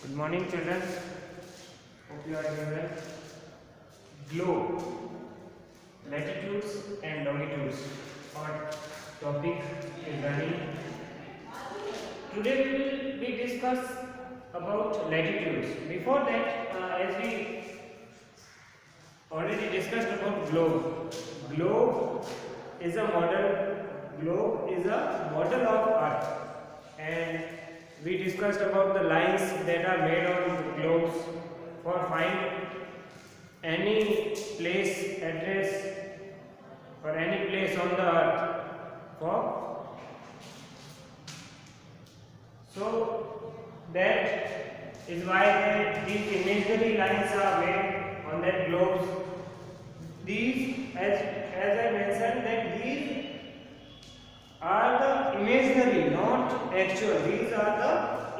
Good morning, children. Hope you are doing well. Globe, latitudes and longitudes. Our topic is running. Today we will be discuss about latitudes. Before that, as we already discussed about globe. Globe is a model. Globe is a model of Earth, and we discussed about the lines that are made on globes for find any place address or any place on the earth for so that is why these imaginary lines are made on that globes. These as I mentioned that these are the imaginary, not actual. These are the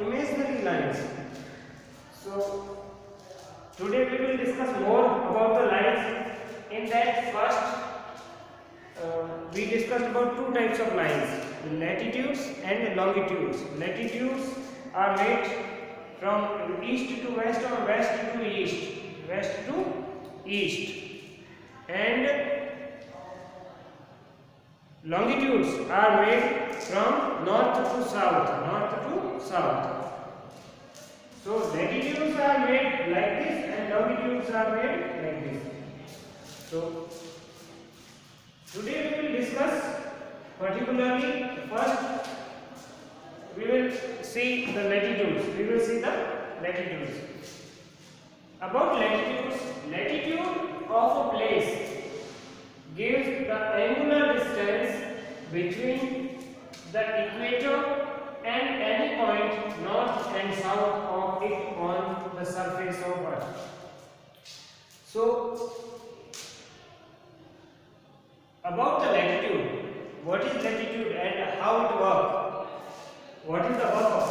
imaginary lines. So today we will discuss more about the lines. In that first we discussed about two types of lines, latitudes and longitudes. Latitudes are made from east to west or west to east, and longitudes are made from north to south. So latitudes are made like this and longitudes are made like this. So today we will discuss particularly first we will see the latitudes. We will see the latitudes. About latitudes, latitude of a place gives the angular distance between the equator and any point north and south of it on the surface of Earth. So, about the latitude, what is latitude and how it works? What is the work of?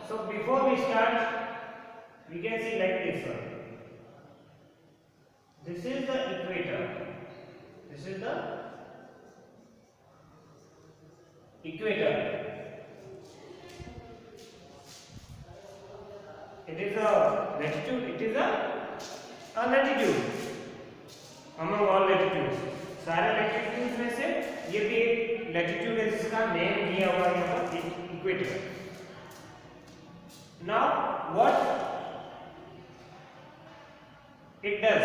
So, before we start, we can see like this one. This is the equator. This is the equator. It is a latitude. It is a latitude among all latitudes. सारे latitudes में से ये भी एक latitude है जिसका name दिया हुआ है यहाँ पर equator. Now what it does?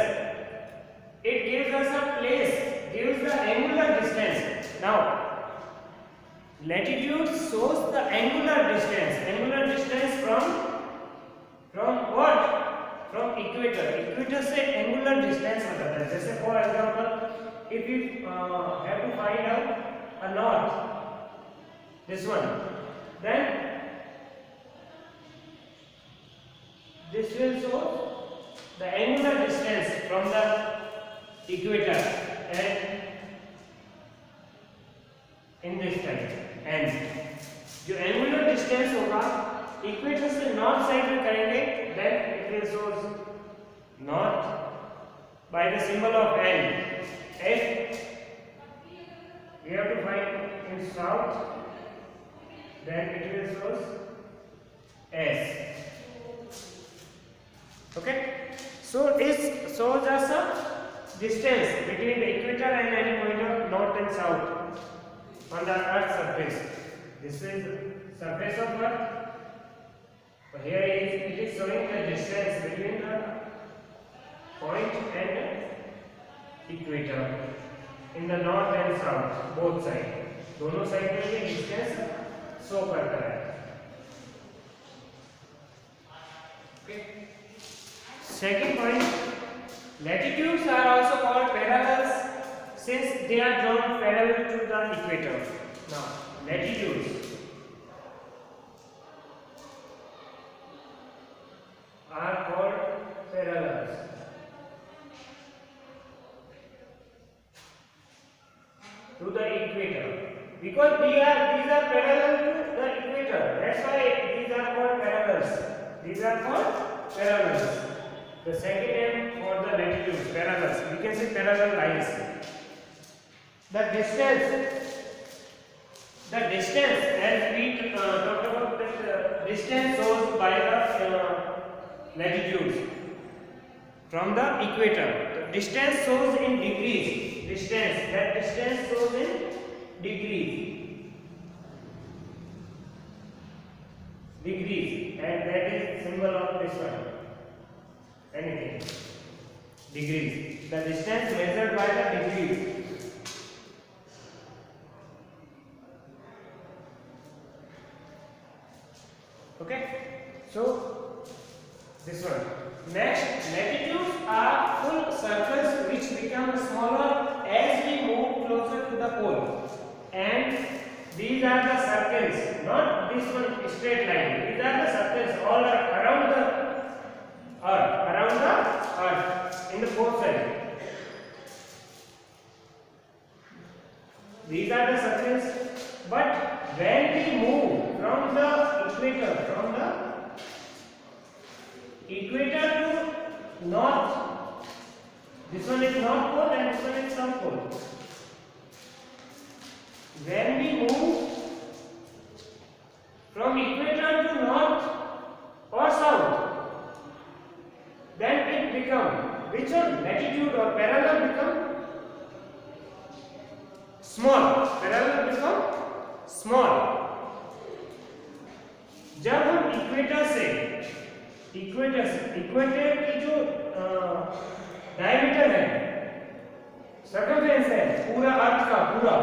It gives us a place. Gives the angular distance. Now, latitude shows the angular distance. Angular distance from what? From equator. Equator से angular distance बताता है. जैसे for example, if you have to find out a north, this one, then this will show the angular distance from the equator. And in this type and जो angular distance होगा equator से north side में करेंगे then it will show north by the symbol of N. If we have to find in south, then it will show S. Okay, so it shows us a distance between the equator and any point of north and south on the Earth's surface. This is surface of Earth. So here it is showing the distance between the point and equator in the north and south, both sides. दोनों side में ये distance show करता है. Okay. Second point. Latitudes are also called parallels since they are drawn parallel to the equator. Now, latitudes are called parallels to the equator because these are parallel to the equator. That's why these are called parallels. These are called parallels. The second name for the latitudes, parallels. We can say parallel lines. The distance as we talked about that distance shows by the latitudes from the equator. The distance shows in degrees. Distance shows in degrees. And that is symbol of this one. Anything. Degrees. The distance measured by the degrees. Okay. So this one. Next, latitudes are full circles which become smaller as we move closer to the pole. And these are the circles, not this one straight line. These are the circles all around the earth, in the both sides. These are the circles. But when we move from the equator to north, this one is north pole and this one is south pole. When we move from equator to north or south, then it becomes, which one? Latitude or parallel become small. Parallel become small. जब हम equator की जो diameter है, circumference है पूरा अर्थ का पूरा,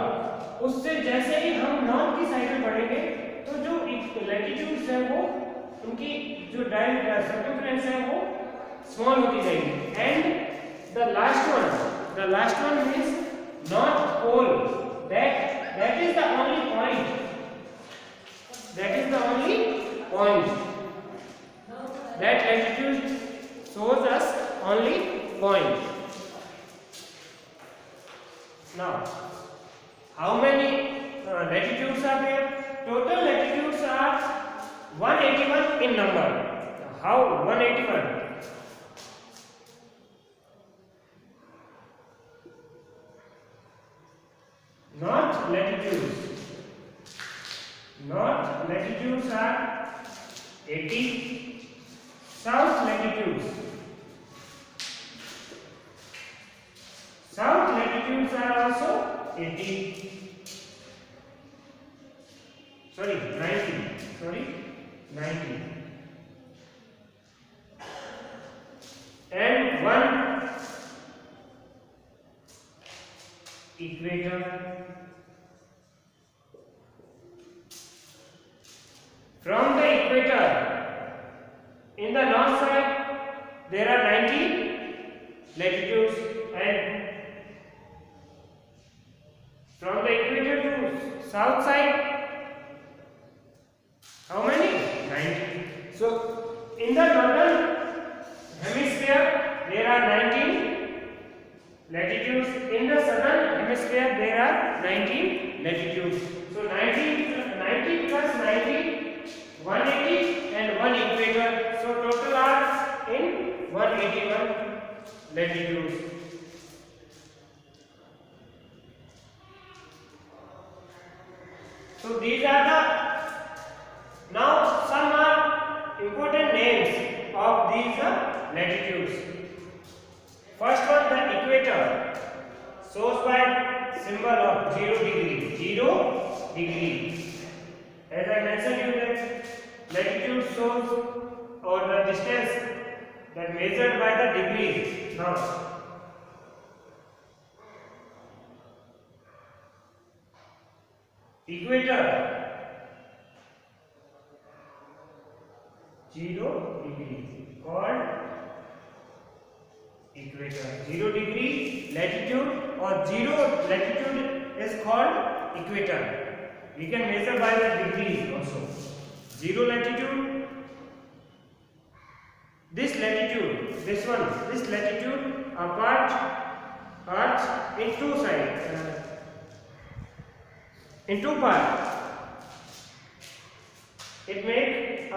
उससे जैसे ही हम नॉर्थ की साइड में बढ़ेंगे तो जो लैटिट्यूड्स है वो उनकी जो सर्कमफ्रेंस है वो स्मॉल होती जाएगी. And the last one means north pole. That is the only point. That latitude shows us only point. Now, how many latitudes are there? Total latitudes are 181 in number. How 181? North latitudes are 80. South latitudes are also 80. 90. And one equator. From the equator, in the north side, there are 90 latitudes, and from the equator to south side, how many? 90. So, in the northern hemisphere, there are 19 latitudes. In the southern hemisphere, there are 19 latitudes. So, 90 plus 90. 180 and 1 equator, so total are in 181 latitudes. So these are now some are important names of these latitudes. First one, the equator, shows by symbol of 0 degree. 0 degree. As I mentioned you that latitude shows or the distance that measured by the degrees. Now, equator 0 degree called equator. 0 degree latitude or 0 latitude is called equator. We can measure by the degrees also. 0 latitude, this latitude apart Earth in two sides, in two parts. It makes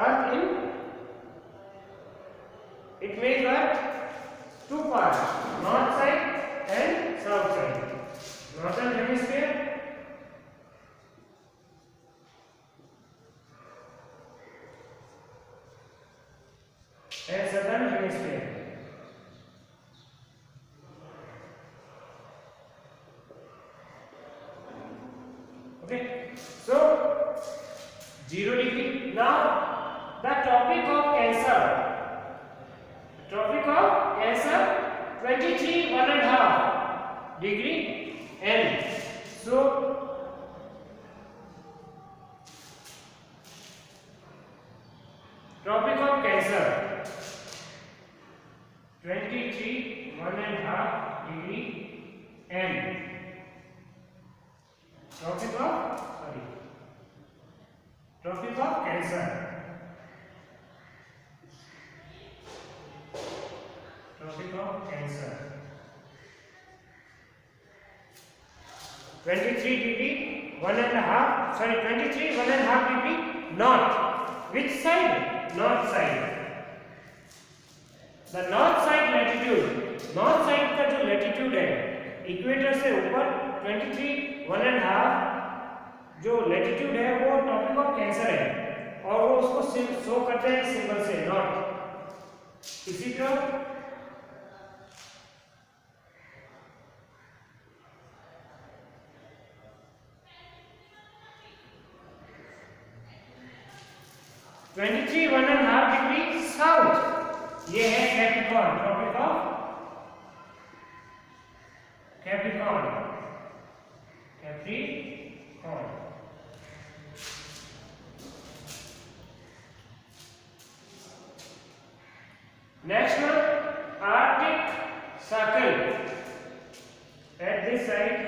Earth two parts, north side and south side. Northern hemisphere and southern hemisphere. Okay, so 0 degree. Now the tropic of Cancer. Tropic of Cancer 23 1.5 degree N. So Tropic of Cancer 23 1.5 degree N. Tropic of Cancer. Tropic of Cancer. 23 degree 1.5. Sorry, 23 1.5 degree north. Which side? North side. The north side latitude. North side का जो latitude है, equator से ऊपर 23 1.5 जो latitude है वो topic of cancer है और वो उसको शो करते हैं सिंबल से नॉर्थ. इसी तरह (23 1.5 डिग्री साउथ) ये है Capricorn. Tropic of Capricorn. Next one, Arctic Circle. At this side,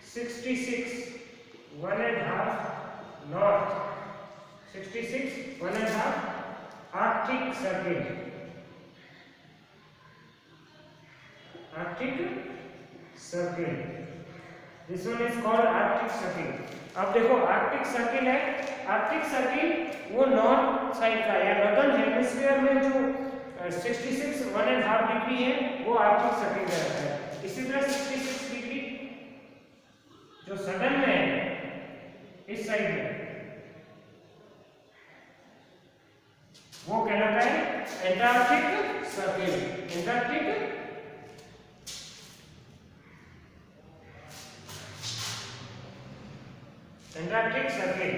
66 1.5 north. 66 1.5 Arctic Circle. Arctic Circle. This one is called Arctic Circle. अब देखो आर्कटिक सर्किल है. आर्कटिक सर्किल वो नॉर्थ साइड का या नॉर्दर्न हेमिस्फीयर में जो 66 1.5 डिग्री है वो आर्कटिक सर्किल का रहता है. इसी तरह 66 डिग्री जो सदर्न में है इस साइड में वो कहलाता है Antarctic circle. Antarctic Antarctic circle.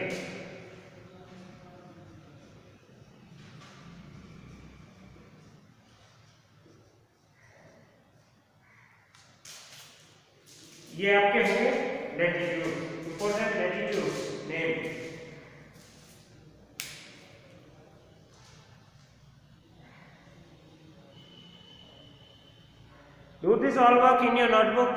ये आपके होंगे latitude. Important latitude name. Do this all work in your notebook.